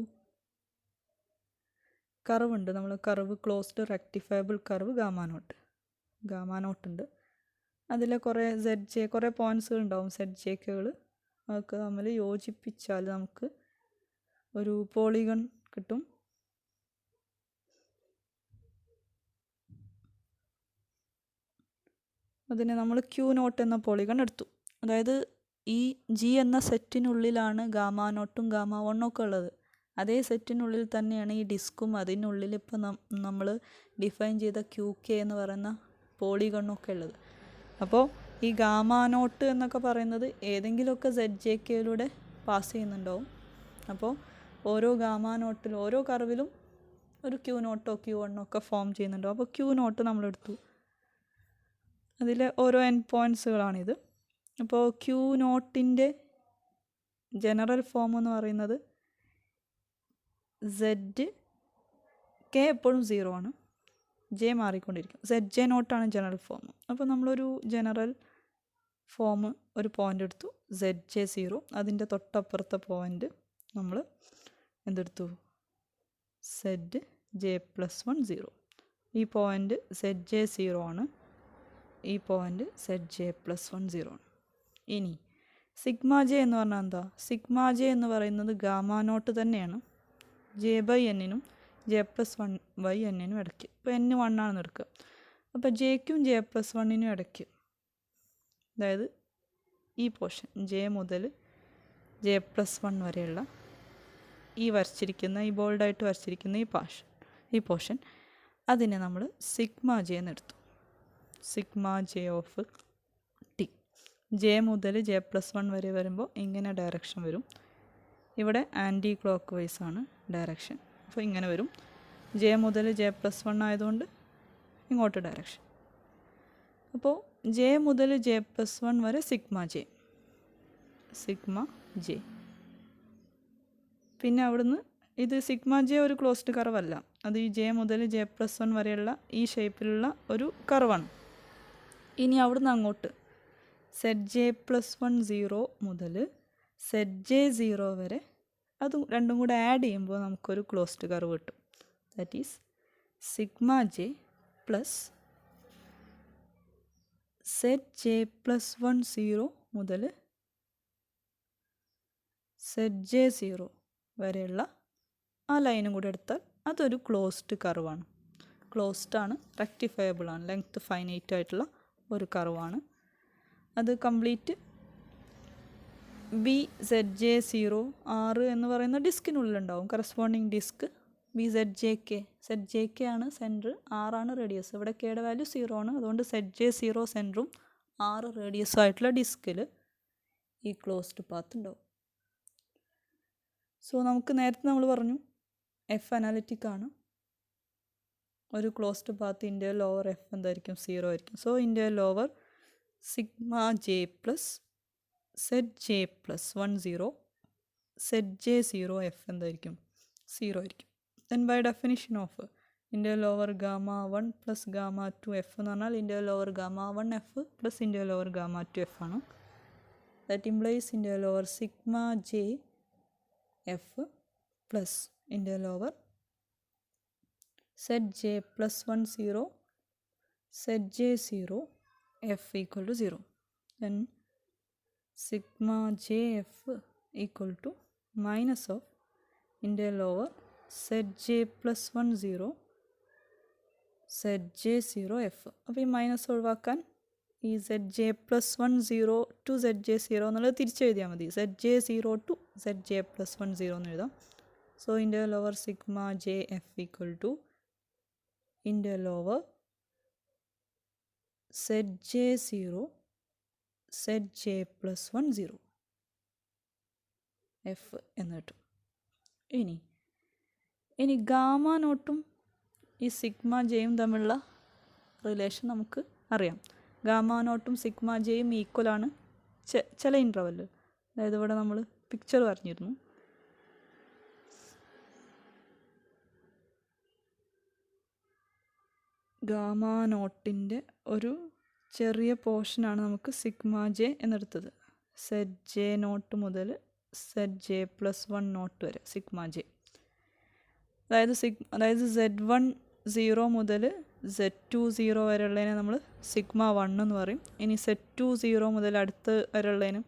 കർവ് ഉണ്ട്, നമ്മൾ curve closed rectifiable curve gamma naught ഉണ്ട്. അതിൽ കുറേ പോയിൻറ്റ്സുകൾ ഉണ്ടാവും, സെഡ് ജെക്കുകൾ. അതൊക്കെ തമ്മിൽ യോജിപ്പിച്ചാൽ നമുക്ക് ഒരു പോളിഗൺ കിട്ടും. അതിനെ നമ്മൾ Q0 എന്ന പോളിഗൺ എടുത്തു. അതായത് ഈ G എന്ന സെറ്റിനുള്ളിലാണ് ഗാമ നോട്ടും ഗാമ 1 ഒക്കെ ഉള്ളത്. അതേ സെറ്റിനുള്ളിൽ തന്നെയാണ് ഈ ഡിസ്കും അതിനുള്ളിൽ ഇപ്പം നമ്മൾ ഡിഫൈൻ ചെയ്ത QK എന്ന് പറയുന്ന പോളിഗണൊക്കെ ഉള്ളത്. അപ്പോൾ ഈ ഗാമ നോട്ട് എന്നൊക്കെ പറയുന്നത് ഏതെങ്കിലുമൊക്കെ ZJKയിലൂടെ പാസ് ചെയ്യുന്നുണ്ടാവും. അപ്പോൾ ഓരോ ഗാമ നോട്ടിലും ഓരോ കർവിലും ഒരു Q0 Q1 ഒക്കെ ഫോം ചെയ്യുന്നുണ്ടാവും. അപ്പോൾ Q0 നമ്മളെടുത്തു. അതിലെ ഓരോ എൻ പോയിൻറ്റ്സുകളാണിത്. അപ്പോൾ Q0ൻ്റെ ജനറൽ ഫോം എന്ന് പറയുന്നത് ZK എപ്പോഴും 0 ആണ്, J മാറിക്കൊണ്ടിരിക്കും. ZJ0 general form. അപ്പോൾ നമ്മളൊരു ജനറൽ ഫോം ഒരു പോയിൻ്റ് എടുത്തു, ZJ0. അതിൻ്റെ തൊട്ടപ്പുറത്തെ പോയിൻ്റ് നമ്മൾ എന്തെടുത്തു, ZJ+1 0. ഈ പോയിൻ്റ് ZJ0 ആണ്, ഈ പോയിൻ്റ് ZJ+1 0 ആണ്. ഇനി സിഗ്മ J എന്ന് പറഞ്ഞാൽ എന്താ? സിഗ്മ J എന്ന് പറയുന്നത് ഗാമ നോട്ട് തന്നെയാണ്, J/N-നും J+1/N-നും ഇടയ്ക്ക്. ഇപ്പോൾ N 1 ആണെന്ന് എടുക്കുക. അപ്പോൾ Jക്കും J+1-നും ഇടയ്ക്ക്, അതായത് ഈ പോർഷൻ J മുതൽ J+1 വരെയുള്ള ഈ വരച്ചിരിക്കുന്ന, ഈ ബോൾഡായിട്ട് വരച്ചിരിക്കുന്ന ഈ പോർഷൻ അതിനെ നമ്മൾ സിഗ്മ J എന്നെടുത്തു. Sigma J of T. J മുതൽ J+1 വരെ വരുമ്പോൾ ഇങ്ങനെ ഡയറക്ഷൻ വരും. ഇവിടെ ആൻറ്റി ക്ലോക്ക് വൈസ് ആണ് ഡയറക്ഷൻ. അപ്പോൾ ഇങ്ങനെ വരും. J മുതൽ J+1 ആയതുകൊണ്ട് ഇങ്ങോട്ട് ഡയറക്ഷൻ. അപ്പോൾ J മുതൽ J+1 വരെ സിഗ്മ J. പിന്നെ അവിടുന്ന് ഇത് സിഗ്മ J ഒരു ക്ലോസ്ഡ് കർവല്ല, അത് ഈ J മുതൽ J+1 വരെയുള്ള ഈ ഷേപ്പിലുള്ള ഒരു കർവാണ്. ഇനി അവിടുന്ന് അങ്ങോട്ട് ZJ+1 0 മുതൽ ZJ0 വരെ അത് രണ്ടും കൂടെ ആഡ് ചെയ്യുമ്പോൾ നമുക്കൊരു ക്ലോസ്ഡ് കർവ് കിട്ടും. That is sigma J plus ZJ+1 0 മുതൽ ZJ0 വരെയുള്ള ആ ലൈനും കൂടെ എടുത്താൽ അതൊരു ക്ലോസ്ഡ് കർവാണ്. ക്ലോസ്ഡ് ആണ്, റെക്ടിഫയബിൾ ആണ്, ലെങ്ത് ഫൈനൈറ്റ് ആയിട്ടുള്ള ഒരു കർവാണ്. അത് കംപ്ലീറ്റ് BZJ0 6 എന്ന് പറയുന്ന ഡിസ്കിനുള്ളിലുണ്ടാവും. കറസ്പോണ്ടിങ് ഡിസ്ക് ZJK ആണ് സെൻറ്റർ, 6 ആണ് റേഡിയസ്. ഇവിടെ കെയുടെ വാല്യൂ 0 ആണ്, അതുകൊണ്ട് ZJ0 സെൻറ്ററും 6 റേഡിയസും ആയിട്ടുള്ള ഡിസ്കിൽ ഈ ക്ലോസ്ഡ് പാത്ത് ഉണ്ടാവും. സോ നമുക്ക് നേരത്തെ നമ്മൾ പറഞ്ഞു F അനാലിറ്റിക് ആണ്. ഒരു closed path integral over F എന്തായിരിക്കും? 0 ആയിരിക്കും. So integral over sigma J plus ZJ+1 0 ZJ0 F എന്തായിരിക്കും? 0 ആയിരിക്കും. Then by definition of integral over gamma 1 plus gamma 2 F എന്ന് പറഞ്ഞാൽ integral over gamma 1 F plus integral over gamma 2 F ആണ്. That implies integral over sigma J F plus integral over ZJ+1 0 ZJ0 F equal to 0. Then sigma JF equal to minus of integral over ZJ+1 0 ZJ0 F. അപ്പോൾ ഈ minus ഒഴിവാക്കാൻ ഈ ZJ+1 0 to ZJ0 എന്നുള്ളത് തിരിച്ചെഴുതിയാൽ മതി. ZJ0 to ZJ+1 0 എന്ന് എഴുതാം. So integral over sigma JF equal to integral over ZJ0 ZJ+1 0 F എന്ന് കിട്ടും. ഇനി ഗാമ നോട്ടും ഈ സിഗ്മ ജെയും തമ്മിലുള്ള റിലേഷൻ നമുക്ക് അറിയാം. ഗാമ നോട്ടും സിഗ്മ ജെയും ഈക്വലാണ് ചില ഇൻ്റർവെല്ല്. അതായത് ഇവിടെ നമ്മൾ പിക്ചർ പറഞ്ഞിരുന്നു. ഗാമ നോട്ടിൻ്റെ ഒരു ചെറിയ പോർഷനാണ് നമുക്ക് സിഗ്മ ജെ എന്നെടുത്തത്. ZJ0 മുതൽ ZJ+1 നോട്ട് വരെ സിഗ്മ ജെ. അതായത് Z1 0 മുതൽ Z2 0 വരെയുള്ളതിനെ നമ്മൾ സിഗ്മ 1 എന്ന് പറയും. ഇനി Z2 0 മുതൽ അടുത്ത വരെയുള്ളതിനും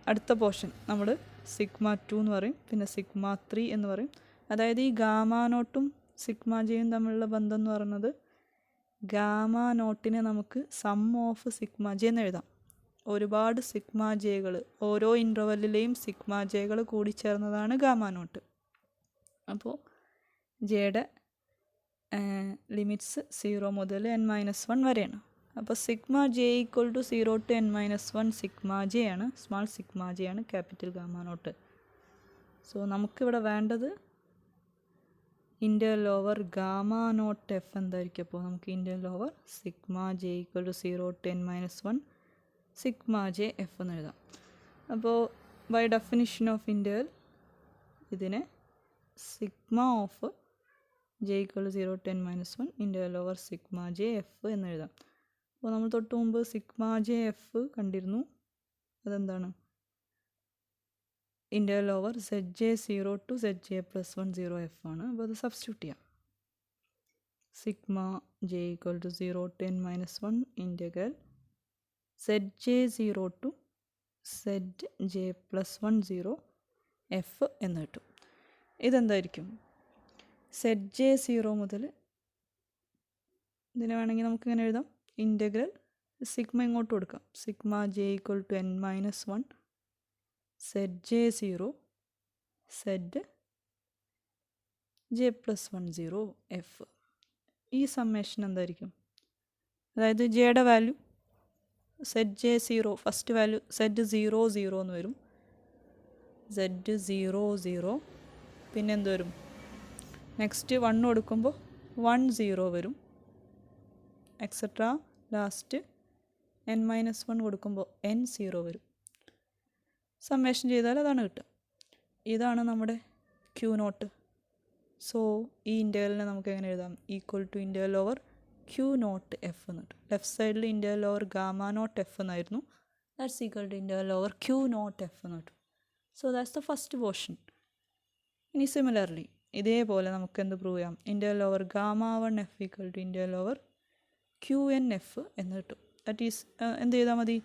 അടുത്ത പോർഷൻ നമ്മൾ സിഗ്മ 2 എന്ന് പറയും, പിന്നെ സിഗ്മ 3 എന്ന് പറയും. അതായത് ഈ ഗാമാ നോട്ടും സിഗ്മ ജെയും തമ്മിലുള്ള ബന്ധം എന്ന് പറയുന്നത് ഗാമാ നോട്ടിനെ നമുക്ക് സം ഓഫ് സിഗ്മ ജെ എന്ന് എഴുതാം. ഒരുപാട് സിഗ്മ ജെകൾ, ഓരോ ഇൻ്റർവെല്ലിലെയും സിഗ്മ ജെകൾ കൂടിച്ചേർന്നതാണ് ഗാമാ നോട്ട്. അപ്പോൾ ജെയുടെ ലിമിറ്റ്സ് 0 മുതൽ n-1 വരെയാണ്. അപ്പോൾ sigma J equal to 0 to n-1 sigma J ആണ്, സ്മാൾ സിഗ്മ ജെ ആണ് ക്യാപിറ്റൽ ഗാമാ നോട്ട്. സോ നമുക്കിവിടെ വേണ്ടത് interval over gamma not F എന്തായിരിക്കും? അപ്പോൾ നമുക്ക് interval over sigma J equal to 0 to n-1 sigma J F എന്ന് എഴുതാം. അപ്പോൾ ബൈ ഡെഫിനിഷൻ ഓഫ് ഇൻ്റർവെൽ ഇതിനെ sigma of J equal to 0 to n-1 interval over sigma J F എന്ന് എഴുതാം. അപ്പോൾ നമ്മൾ തൊട്ട് മുമ്പ് സിഗ്മ ജെ എഫ് കണ്ടിരുന്നു. അതെന്താണ്? Interval over Z J 0 to zj+1 0 F ആണ്. അപ്പോൾ അത് സബ്സ്റ്റിറ്റ്യൂട്ട് ചെയ്യാം. Sigma J equal to 0 to n-1 integral Z J 0 to zj+1 0 F എന്ന് കിട്ടും. ഇതെന്തായിരിക്കും? സെഡ് ജെ 0 മുതൽ ഇതിനെ വേണമെങ്കിൽ നമുക്ക് ഇങ്ങനെ എഴുതാം. ഇൻ്റഗ്രൽ സിഗ്മ ഇങ്ങോട്ട് കൊടുക്കാം. Sigma J equal to n-1 Z J 0 Z j+1 0 F. ഈ സമ്മേഷൻ എന്തായിരിക്കും? അതായത് ജെയുടെ value Z J 0 first value Z 0 0 എന്ന് വരും. സെഡ് 0 0 പിന്നെ എന്ത് വരും? നെക്സ്റ്റ് 1 കൊടുക്കുമ്പോൾ 1 0 വരും, എക്സെട്ര. ലാസ്റ്റ് n-1 കൊടുക്കുമ്പോൾ n 0 വരും. സമ്മേഷൻ ചെയ്താൽ അതാണ് കിട്ടുക. ഇതാണ് നമ്മുടെ ക്യൂ നോട്ട്. സോ ഈ ഇൻ്റർവെലിനെ നമുക്ക് എങ്ങനെ എഴുതാം? Equal to interval over Q not F എന്ന് കിട്ടും. ലെഫ്റ്റ് സൈഡിൽ interval over gamma not f എന്നായിരുന്നു. That's equal to interval over Q not F എന്ന് കിട്ടും. So that's the first portion. ഇനി സിമിലർലി ഇതേപോലെ നമുക്ക് എന്ത് പ്രൂവ് ചെയ്യാം? Interval over gamma 1 F equal to interval over Q N f എന്ന് കിട്ടും. ദാറ്റ് ഈസ് എന്ത് ചെയ്താൽ മതി?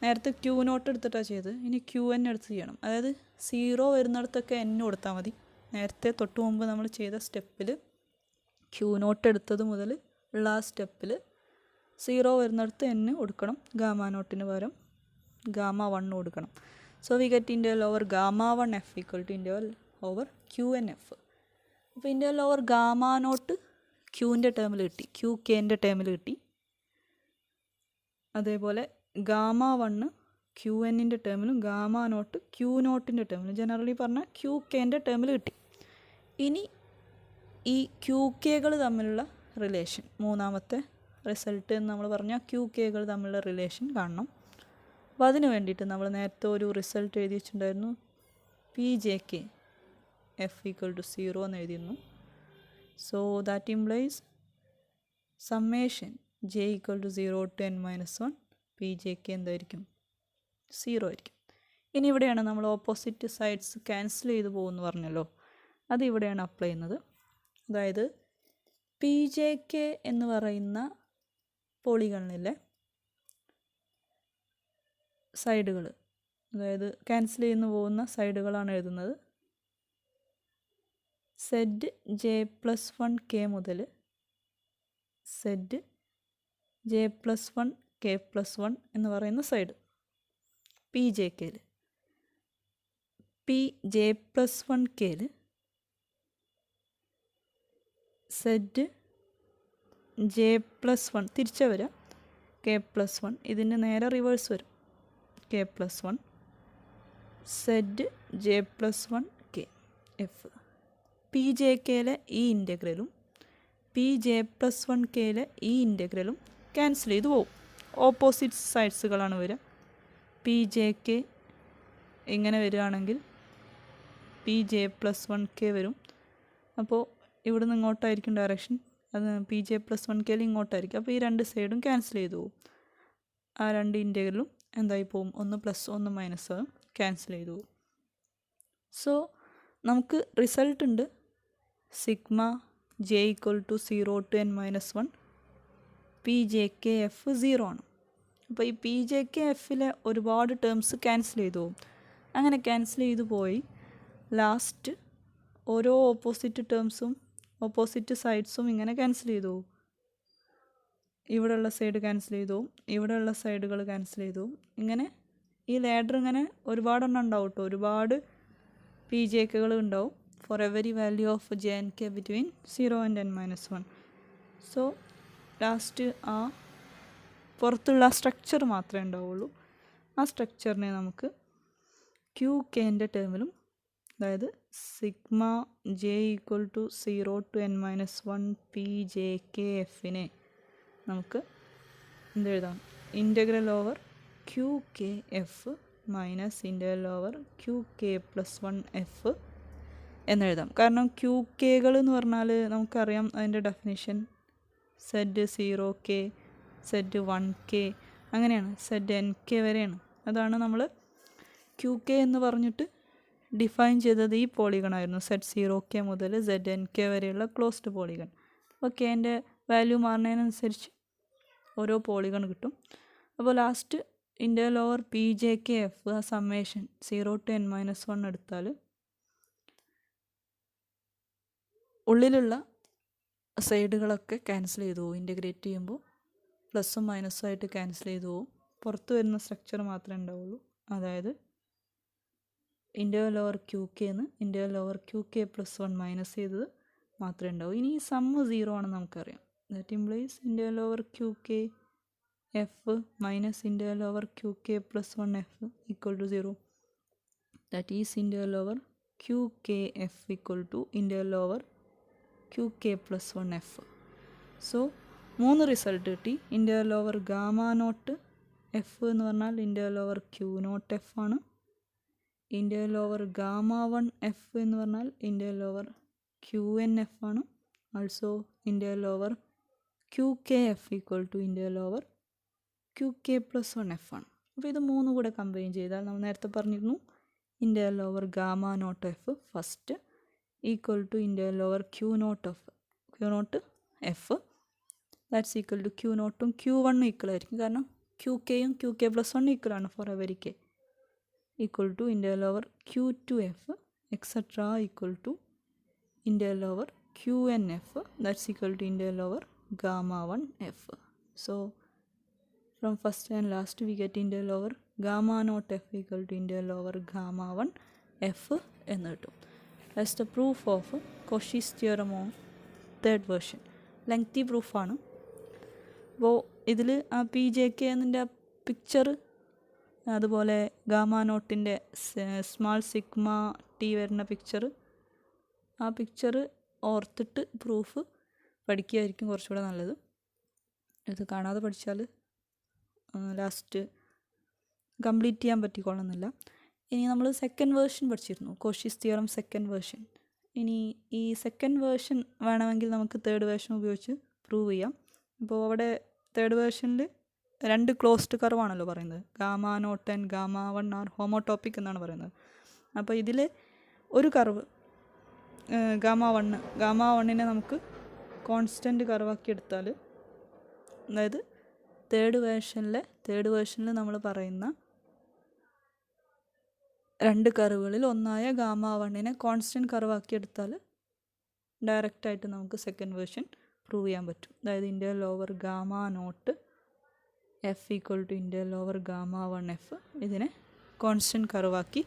നേരത്തെ ക്യൂ നോട്ട് എടുത്തിട്ടാണ് ചെയ്ത്, ഇനി ക്യൂ എൻ എടുത്ത് ചെയ്യണം. അതായത് 0 വരുന്നിടത്തൊക്കെ n കൊടുത്താൽ മതി. നേരത്തെ തൊട്ട് മുമ്പ് നമ്മൾ ചെയ്ത സ്റ്റെപ്പിൽ ക്യൂ നോട്ട് എടുത്തത് മുതൽ ഉള്ള ആ സ്റ്റെപ്പിൽ 0 വരുന്നിടത്ത് n കൊടുക്കണം, ഗാമാ നോട്ടിന് പകരം ഗാമാ 1 കൊടുക്കണം. So we get interval over gamma 1 F equal to interval over Q N F. അപ്പോൾ ഇൻ്റർവെൽ ഓവർ ഗാമാ നോട്ട് ക്യൂവിൻ്റെ ടേമിൽ കിട്ടി, ക്യൂ കെൻ്റെ ടേമിൽ കിട്ടി. അതേപോലെ ഗാമാ 1 ക്യൂ എന്നിൻ്റെ ടേമിലും ഗാമാ നോട്ട് ക്യൂ നോട്ടിൻ്റെ ടേമിലും, ജനറലി പറഞ്ഞാൽ ക്യൂ കെൻ്റെ ടേമിൽ കിട്ടി. ഇനി ഈ ക്യൂ കെകൾ തമ്മിലുള്ള റിലേഷൻ, മൂന്നാമത്തെ റിസൾട്ട് എന്ന് നമ്മൾ പറഞ്ഞാൽ ക്യൂ കെകൾ തമ്മിലുള്ള റിലേഷൻ കാണണം. അപ്പോൾ അതിന് വേണ്ടിയിട്ട് നമ്മൾ നേരത്തെ ഒരു റിസൾട്ട് എഴുതി വെച്ചിട്ടുണ്ടായിരുന്നു. P J K F equal to 0 എന്ന് എഴുതിയിരുന്നു. So that implies summation J equal to 0 to n-1 P J K എന്തായിരിക്കും? 0 ആയിരിക്കും. ഇനി ഇവിടെയാണ് നമ്മൾ ഓപ്പോസിറ്റ് സൈഡ്സ് ക്യാൻസൽ ചെയ്ത് പോകുമെന്ന് പറഞ്ഞല്ലോ, അത് ഇവിടെയാണ് അപ്ലൈ ചെയ്യുന്നത്. അതായത് പി ജെ കെ എന്ന് പറയുന്ന പോളിഗണിലെ സൈഡുകൾ, അതായത് ക്യാൻസൽ ചെയ്യുന്നു പോകുന്ന സൈഡുകളാണ് എഴുതുന്നത്. സെഡ് j+1 കെ മുതൽ സെഡ് j+1 k+1 എന്ന് പറയുന്ന സൈഡ് പി ജെ കെയിൽ, പി j+1 കെയിൽ സെഡ് j+1 തിരിച്ചു വരാം, k+1 ഇതിൻ്റെ നേരെ റിവേഴ്സ് വരും, k+1 Z j+1 K F. P J കെയിലെ ഈ ഇൻ്റഗ്രലും പി j+1 കെയിലെ ഈ ഇൻ്റഗ്രലും ക്യാൻസൽ ചെയ്ത് പോകും. ഓപ്പോസിറ്റ് സൈഡ്സുകളാണ് വരിക. പി ജെ കെ ഇങ്ങനെ വരികയാണെങ്കിൽ പി j+1 കെ വരും. അപ്പോൾ ഇവിടെ നിന്ന് ഇങ്ങോട്ടായിരിക്കും ഡയറക്ഷൻ, അത് പി j+1 കെയിൽ ഇങ്ങോട്ടായിരിക്കും. അപ്പോൾ ഈ രണ്ട് സൈഡും ക്യാൻസൽ ചെയ്ത് പോകും. ആ രണ്ട് ഇൻ്റഗ്രലും എന്തായി പോകും? ഒന്ന് പ്ലസ് ഒന്ന് മൈനസ് ആകും, ക്യാൻസൽ ചെയ്ത് പോകും. സോ നമുക്ക് റിസൾട്ട് ഉണ്ട്. Sigma J equal to 0 to n-1 P J K F 0 ആണ്. അപ്പോൾ ഈ പി ജെ കെ എഫിലെ ഒരുപാട് ടേംസ് ക്യാൻസൽ ചെയ്തു പോകും. അങ്ങനെ ക്യാൻസൽ ചെയ്തു പോയി. ലാസ്റ്റ് ഓരോ ഓപ്പോസിറ്റ് ടേംസും ഓപ്പോസിറ്റ് സൈഡ്സും ഇങ്ങനെ ക്യാൻസൽ ചെയ്തു. ഇവിടെയുള്ള സൈഡ് ക്യാൻസൽ ചെയ്തു, ഇവിടെയുള്ള സൈഡുകൾ ക്യാൻസൽ ചെയ്തു. ഇങ്ങനെ ഈ ലാഡർ ഇങ്ങനെ ഒരുപാടെണ്ണം ഉണ്ടാവും കേട്ടോ, ഒരുപാട് പി ജെ കെകൾ ഉണ്ടാവും for every value of J N K between 0 and n-1. So last ആ പുറത്തുള്ള സ്ട്രക്ചർ മാത്രമേ ഉണ്ടാവുള്ളൂ. ആ സ്ട്രക്ചറിനെ നമുക്ക് ക്യൂ കെൻ്റെ ടേമിലും, അതായത് sigma J equal to 0 to n-1 P J k എഫിനെ നമുക്ക് എന്തെഴുതാം? Integral over Q k f minus integral over Q K plus 1 f എന്നെഴുതാം. കാരണം ക്യൂ കെകൾ എന്ന് പറഞ്ഞാൽ നമുക്കറിയാം അതിൻ്റെ ഡെഫിനിഷൻ Z0K, Z1K അങ്ങനെയാണ്, ZNK വരെയാണ്. അതാണ് നമ്മൾ ക്യൂ കെ എന്ന് പറഞ്ഞിട്ട് ഡിഫൈൻ ചെയ്തത് ഈ പോളിഗണായിരുന്നു. Z0K മുതൽ ZNK വരെയുള്ള ക്ലോസ്ഡ് പോളിഗൺ. അപ്പോൾ കെൻ്റെ വാല്യൂ മാറുന്നതിനനുസരിച്ച് ഓരോ പോളിഗൺ കിട്ടും. അപ്പോൾ last integral over P J K F ആ സമ്മേഷൻ 0 to n-1 എടുത്താൽ ഉള്ളിലുള്ള സൈഡുകളൊക്കെ ക്യാൻസൽ ചെയ്തു പോകും. ഇൻ്റഗ്രേറ്റ് ചെയ്യുമ്പോൾ പ്ലസ്സും മൈനസും ആയിട്ട് ക്യാൻസൽ ചെയ്തു പോകും. പുറത്ത് വരുന്ന സ്ട്രക്ചർ മാത്രമേ ഉണ്ടാവുള്ളൂ. അതായത് ഇൻ്റഗ്രൽ ഓവർ ക്യൂ കെ എന്ന് integral over Q K plus 1 minus ചെയ്തത് മാത്രമേ ഉണ്ടാവൂ. ഇനി ഈ സമ്മ് 0 ആണെന്ന് നമുക്കറിയാം. That implies integral over Q k f minus integral over Q K plus 1 F equal to 0. That is integral over Q k F equal to integral over Q K plus 1 f. So 3 result കിട്ടി. Integral over gamma not F എന്ന് പറഞ്ഞാൽ integral over Q not F ആണ്. Integral over gamma 1 f എന്ന് പറഞ്ഞാൽ integral over Q N f ആണ്. Also integral over Q k F equal to integral over Q K plus 1 f ആണ്. അപ്പോൾ ഇത് 3 കൂടെ കമ്പൈൻ ചെയ്താൽ നമ്മൾ നേരത്തെ പറഞ്ഞിരുന്നു integral over gamma not f first equal to integral over Q not f that's equal to q നോട്ടും q വണ്ണും ഈക്വൽ ആയിരിക്കും. കാരണം ക്യൂ കെയും ക്യൂ കെ പ്ലസ് 1 ഈക്വൽ ആണ് for every k. Equal to integral over q two f etcetera equal to integral over Q N f that's equal to integral over gamma 1 f. So from first and last we get integral over gamma naught f equal to integral over gamma 1 f എന്ന് കിട്ടും. That's the proof of Cauchy's theorem on third version. Lengthy പ്രൂഫാണ്. അപ്പോൾ ഇതിൽ ആ p J k എന്നതിൻ്റെ picture, അതുപോലെ gamma നോട്ടിൻ്റെ small sigma t വരുന്ന പിക്ചർ, ആ പിക്ചർ ഓർത്തിട്ട് പ്രൂഫ് പഠിക്കുകയായിരിക്കും കുറച്ചുകൂടെ നല്ലത്. ഇത് കാണാതെ പഠിച്ചാൽ ലാസ്റ്റ് കംപ്ലീറ്റ് ചെയ്യാൻ പറ്റിക്കൊള്ളുന്നില്ല. ഇനി നമ്മൾ സെക്കൻഡ് വേർഷൻ പഠിച്ചിരുന്നു, കോഷീസ് തിയറം സെക്കൻഡ് വേർഷൻ. ഇനി ഈ സെക്കൻഡ് വേർഷൻ വേണമെങ്കിൽ നമുക്ക് തേർഡ് വേർഷൻ ഉപയോഗിച്ച് പ്രൂവ് ചെയ്യാം. അപ്പോൾ അവിടെ തേർഡ് വേർഷനിൽ 2 ക്ലോസ്ഡ് കർവാണല്ലോ പറയുന്നത്. Gamma naught and gamma 1 are homotopic എന്നാണ് പറയുന്നത്. അപ്പോൾ ഇതിൽ ഒരു കർവ് ഗാമ 1നെ നമുക്ക് കോൺസ്റ്റൻറ്റ് കർവാക്കി എടുത്താൽ, അതായത് തേർഡ് വേർഷനിൽ നമ്മൾ പറയുന്ന 2 കർവുകളിൽ ഒന്നായ ഗാമ 1നെ കോൺസ്റ്റൻറ്റ് കർവാക്കി എടുത്താൽ ഡയറക്റ്റായിട്ട് നമുക്ക് സെക്കൻഡ് വേർഷൻ പ്രൂവ് ചെയ്യാൻ പറ്റും. അതായത് integral over gamma not F equal to integral over gamma 1 F ഇതിനെ കോൺസ്റ്റൻറ്റ് കർവാക്കി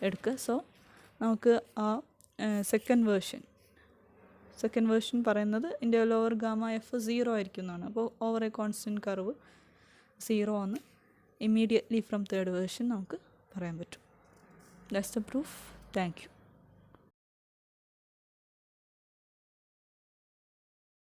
എടുക്കുക. സോ നമുക്ക് ആ സെക്കൻഡ് വേർഷൻ പറയുന്നത് ഇൻ്റഗ്രൽ ഓവർ ഗാമ എഫ് 0 ആയിരിക്കും എന്നാണ്. അപ്പോൾ ഓവർ എ കോൺസ്റ്റൻറ്റ് കർവ് 0 എന്ന് ഇമ്മീഡിയറ്റ്ലി ഫ്രം തേർഡ് വേർഷൻ നമുക്ക് പറയാൻ പറ്റും. That's the proof. Thank you.